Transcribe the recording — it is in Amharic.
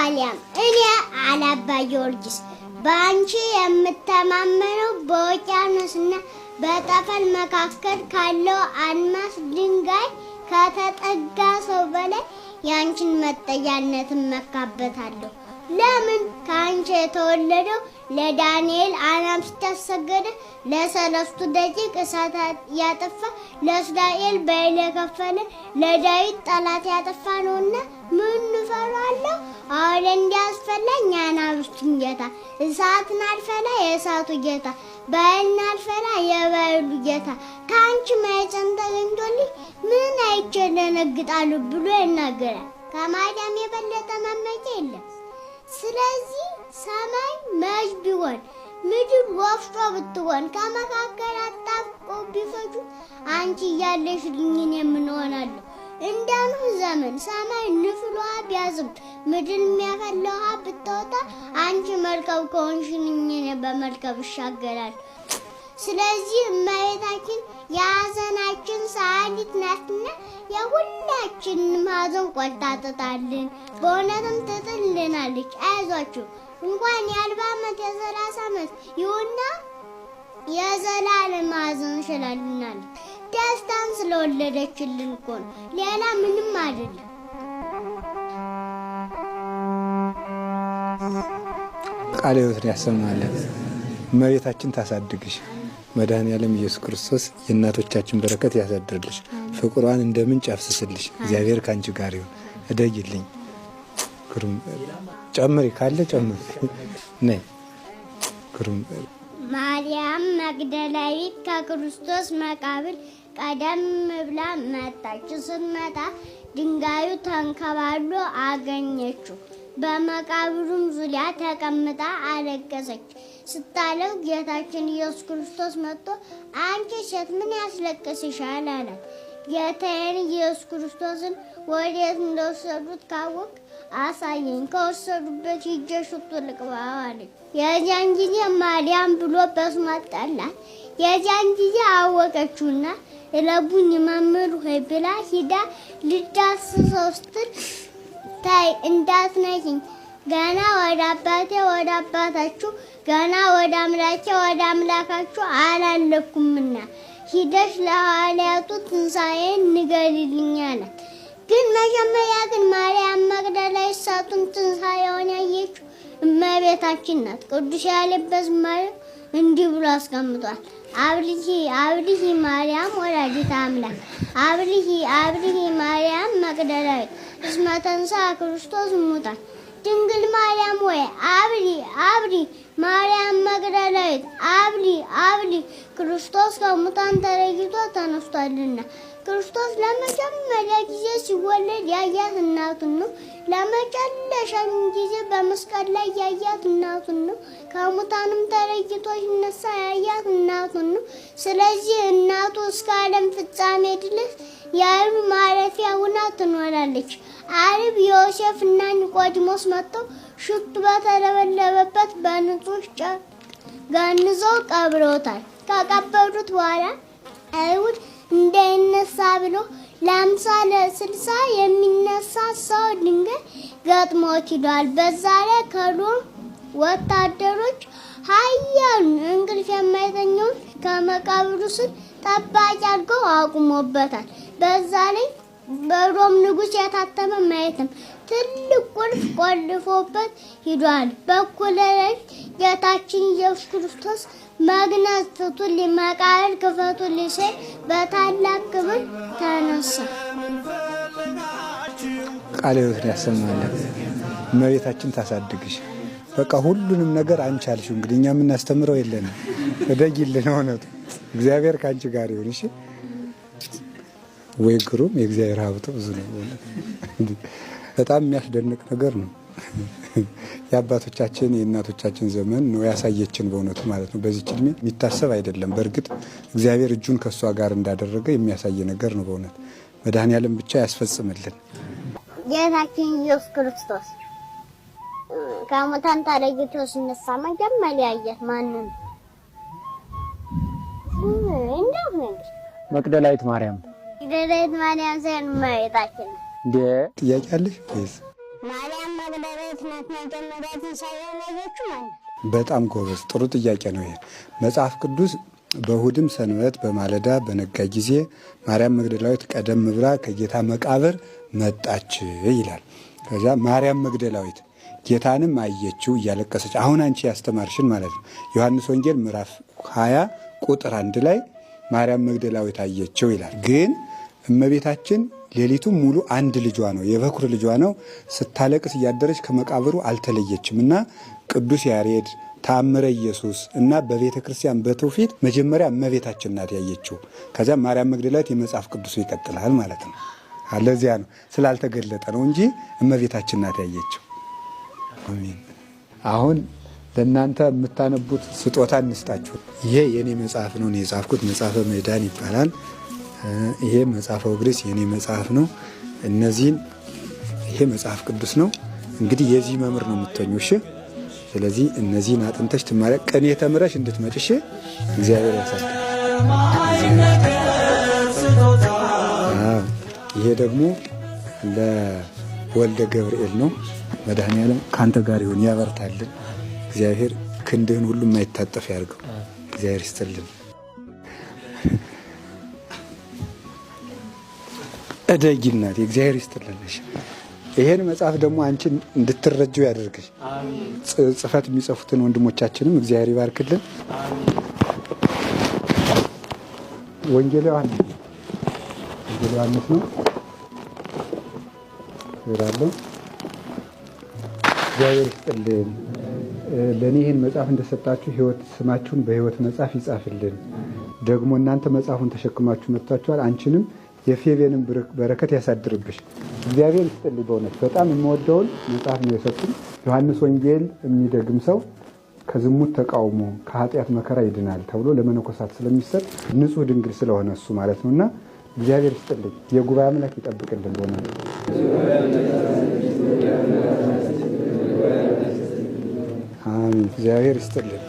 ማርያም እኔ አላባ ጊዮርጊስ ባንቺ የምተማመነው በውቅያኖስና በጠፈር መካከል ካለው አልማዝ ድንጋይ ከተጠጋ ሰው በላይ ያንቺን መጠጊያነት መካበታለሁ። ለምን ካንቺ የተወለደው ለዳንኤል አናብስት ያሰገደ ለሰለስቱ ደቂቅ እሳት ያጠፋ ለእስራኤል በይል የከፈለ ለዳዊት ጠላት ያጠፋ ነውና ምን እፈራለሁ? አሁን እንዲያስፈላኝ አናብስቱን ጌታ እሳትን አልፈላ የእሳቱ ጌታ በይልን አልፈላ የበይሉ ጌታ ካንቺ ማኅፀን ተገኝቶልኝ ምን አይቼ ደነግጣለሁ ብሎ ይናገራል። ከማርያም የበለጠ መመኪያ የለም። ስለዚህ ሰማይ መች ቢሆን ምድር ወፍጮ ብትሆን ከመካከል አጣብቆ ቢፈጁ አንቺ እያለሽልኝ እኔ ምን እሆናለሁ? እንደ ኖህ ዘመን ሰማይ ንፍሏ ቢያዝም ምድር የሚያፈላ ውሃ ብትወጣ አንቺ መርከብ ከሆንሽልኝ እኔ በመርከብ እሻገራለሁ። ስለዚህ እመቤታችን የሐዘናችን ሰዓሊት ናትና የሁላችንም ሐዘን ቆርጣ ትጣልን፣ በእውነትም ትጥልናለች። አይዟችሁ እንኳን የ40 ዓመት የ30 ዓመት ይሁንና የዘላለም ሐዘን ሽላልናለች። ደስታን ስለወለደችልን እኮ ነው፣ ሌላ ምንም አይደለም። ቃለ ሕይወትን ያሰማልን። እመቤታችን ታሳድግሽ። መድኃኔዓለም ኢየሱስ ክርስቶስ የእናቶቻችን በረከት ያሳድርልሽ። ፍቅሯን እንደ ምንጭ ያፍስስልሽ። እግዚአብሔር ካንቺ ጋር ይሁን። እደጊልኝ ግሩም ጨምሪ ካለ ጨምሪ ነይ ግሩም ማርያም መግደላዊት ከክርስቶስ መቃብር ቀደም ብላ መጣች። ስትመጣ ድንጋዩ ተንከባሎ አገኘችው። በመቃብሩም ዙሪያ ተቀምጣ አለቀሰች። ስታለቅስ ጌታችን ኢየሱስ ክርስቶስ መጥቶ አንቺ ሴት ምን ያስለቅስሻል አላት። ጌታዬን ኢየሱስ ክርስቶስን ወዴት እንደወሰዱት ካወቅ አሳየኝ፣ ከወሰዱበት ሂጄ ሽቱ ልቅባ አለች። የዚያን ጊዜ ማርያም ብሎ በስሟ ጠራት። የዚያን ጊዜ አወቀችውና እለቡኝ መምህር ሆይ ብላ ሂዳ ልዳስሰው ስትል ታይ እንዳትነኪኝ፣ ገና ወደ አባቴ ወደ አባታችሁ ገና ወደ አምላኬ ወደ አምላካችሁ አላለኩምና ሂደሽ ለሐዋርያቱ ትንሣኤን ንገሪልኝ አላት። ግን መጀመሪያ ግን ማርያም መግደላዊት እሳቱን ትንሣኤውን ያየችው እመቤታችን ናት። ቅዱስ ያለበት ማርያም እንዲህ ብሎ አስቀምጧል። አብልሂ አብልሂ ማርያም ወላዲተ አምላክ አብልሂ አብልሂ ማርያም መግደላዊት እስመ ተንሥአ ክርስቶስ እሙታን። ድንግል ማርያም ወይ አብሊ አብሊ ማርያም መግደላዊት አብሊ አብሊ ክርስቶስ ከሙታን ተለይቶ ተነስቷልና። ክርስቶስ ለመጀመሪያ ጊዜ ሲወለድ ያያት እናቱን ነው። ለመጨረሻም ጊዜ በመስቀል ላይ ያያት እናቱን ነው። ከሙታንም ተለይቶ ሲነሳ ያያት እናቱን ነው። ስለዚህ እናቱ እስከ ዓለም ፍጻሜ ድረስ የዓርብ ማረፊያ ሆና ትኖራለች። ዓርብ ዮሴፍና ኒቆዲሞስ መጥተው ሽቱ በተለበለበበት በንጹህ ጨርቅ ገንዘው ቀብረውታል። ከቀበሩት በኋላ አይሁድ እንዳይነሳ ብሎ ለ50 ለ60 የሚነሳ ሰው ድንጋይ ገጥሞት ሂዷል። በዛ ላይ ከሮም ወታደሮች ኃያሉን እንቅልፍ የማይተኛውን ከመቃብሩ ስር ጠባቂ አድርገው አቁሞበታል። በዛ ላይ በሮም ንጉሥ የታተመ ማየትም ትልቅ ቁልፍ ቆልፎበት ሂዷል። በኩለ ሌሊት ጌታችን ኢየሱስ ክርስቶስ መግነዝ ፍቱልኝ፣ መቃብር ክፈቱልኝ ሲል በታላቅ ክብር ተነሳ። ቃለ ሕይወትን ያሰማልን። እመቤታችን ታሳድግሽ። በቃ ሁሉንም ነገር አንቺ አልሽው። እንግዲህ እኛ የምናስተምረው የለንም። እደጊልን። እውነቱ እግዚአብሔር ካንቺ ጋር ይሁን። እሺ ወይ ግሩም! የእግዚአብሔር ሀብቱ ብዙ ነው። በጣም የሚያስደንቅ ነገር ነው። የአባቶቻችን የእናቶቻችን ዘመን ነው ያሳየችን በእውነቱ ማለት ነው። በዚህ ዕድሜ የሚታሰብ አይደለም። በእርግጥ እግዚአብሔር እጁን ከሷ ጋር እንዳደረገ የሚያሳይ ነገር ነው በእውነት። መድኃኔዓለም ብቻ ያስፈጽምልን። ጌታችን ኢየሱስ ክርስቶስ ከሙታን ተለይቶ ሲነሳ መጀመሪያ ያያት ማንን? እንደው መግደላዊት ማርያም መግደላዊት ማርያም ሳይሆን እመቤታችን። እንደ ጥያቄ አለሽ ወይስ ማርያም መግደላዊት ናት መጀመሪያ ትንሣኤውን ያየችው ማለት። በጣም ጎበዝ፣ ጥሩ ጥያቄ ነው ይሄ። መጽሐፍ ቅዱስ በእሑድም ሰንበት በማለዳ በነጋ ጊዜ ማርያም መግደላዊት ቀደም ብላ ከጌታ መቃብር መጣች ይላል። ከዛ ማርያም መግደላዊት ጌታንም አየችው እያለቀሰች፣ አሁን አንቺ ያስተማርሽን ማለት ነው። ዮሐንስ ወንጌል ምዕራፍ 20 ቁጥር 1 ላይ ማርያም መግደላዊት አየችው ይላል። ግን እመቤታችን ሌሊቱም ሙሉ አንድ ልጇ ነው፣ የበኩር ልጇ ነው፣ ስታለቅስ እያደረች ከመቃብሩ አልተለየችም እና ቅዱስ ያሬድ ተአምረ ኢየሱስ እና በቤተ ክርስቲያን በትውፊት መጀመሪያ እመቤታችን ናት ያየችው። ከዚያ ማርያም መግደላዊት የመጽሐፍ ቅዱሱ ይቀጥላል ማለት ነው። አለዚያ ነው ስላልተገለጠ ነው እንጂ እመቤታችን ናት ያየችው። አሜን። አሁን ለእናንተ የምታነቡት ስጦታ እንስጣችሁ። ይሄ የኔ መጽሐፍ ነው፣ እኔ የጻፍኩት መጽሐፈ ምዕዳን ይባላል። ይሄ መጽሐፈ ወግሪስ የኔ መጽሐፍ ነው። እነዚህን ይሄ መጽሐፍ ቅዱስ ነው። እንግዲህ የዚህ መምህር ነው የምትሆኙ። እሺ። ስለዚህ እነዚህን አጥንተሽ ትማሪ፣ ቅኔ ተምረሽ እንድትመጪ። እሺ። እግዚአብሔር ያሳድግ። ይሄ ደግሞ ለወልደ ገብርኤል ነው። መድኃኔዓለም ካንተ ጋር ይሁን፣ ያበርታልን። እግዚአብሔር ክንድህን ሁሉ የማይታጠፍ ያድርገው። እግዚአብሔር ይስጥልን። እደጊናት እግዚአብሔር ይስጥልልሽ። ይሄን መጽሐፍ ደግሞ አንቺ እንድትረጂው ያደርግሽ። ጽፈት የሚጽፉትን ወንድሞቻችንም እግዚአብሔር ይባርክልን። ወንጌል ዮሐንስ ነው ይራሉ። እግዚአብሔር ይስጥልን። ለእኔ ይህን መጽሐፍ እንደሰጣችሁ ህይወት ስማችሁን በህይወት መጽሐፍ ይጻፍልን። ደግሞ እናንተ መጽሐፉን ተሸክማችሁ መጥታችኋል። አንቺንም የፌቤንም በረከት ያሳድርብሽ። እግዚአብሔር ይስጥልኝ። በእውነት በጣም የምወደውን መጽሐፍ ነው የሰጡኝ። ዮሐንስ ወንጌል የሚደግም ሰው ከዝሙት ተቃውሞ ከኃጢአት መከራ ይድናል ተብሎ ለመነኮሳት ስለሚሰጥ ንጹሕ ድንግል ስለሆነ እሱ ማለት ነውና እግዚአብሔር ይስጥልኝ። የጉባኤ አምላክ ይጠብቅልን። በእውነት አሜን። እግዚአብሔር ይስጥልን።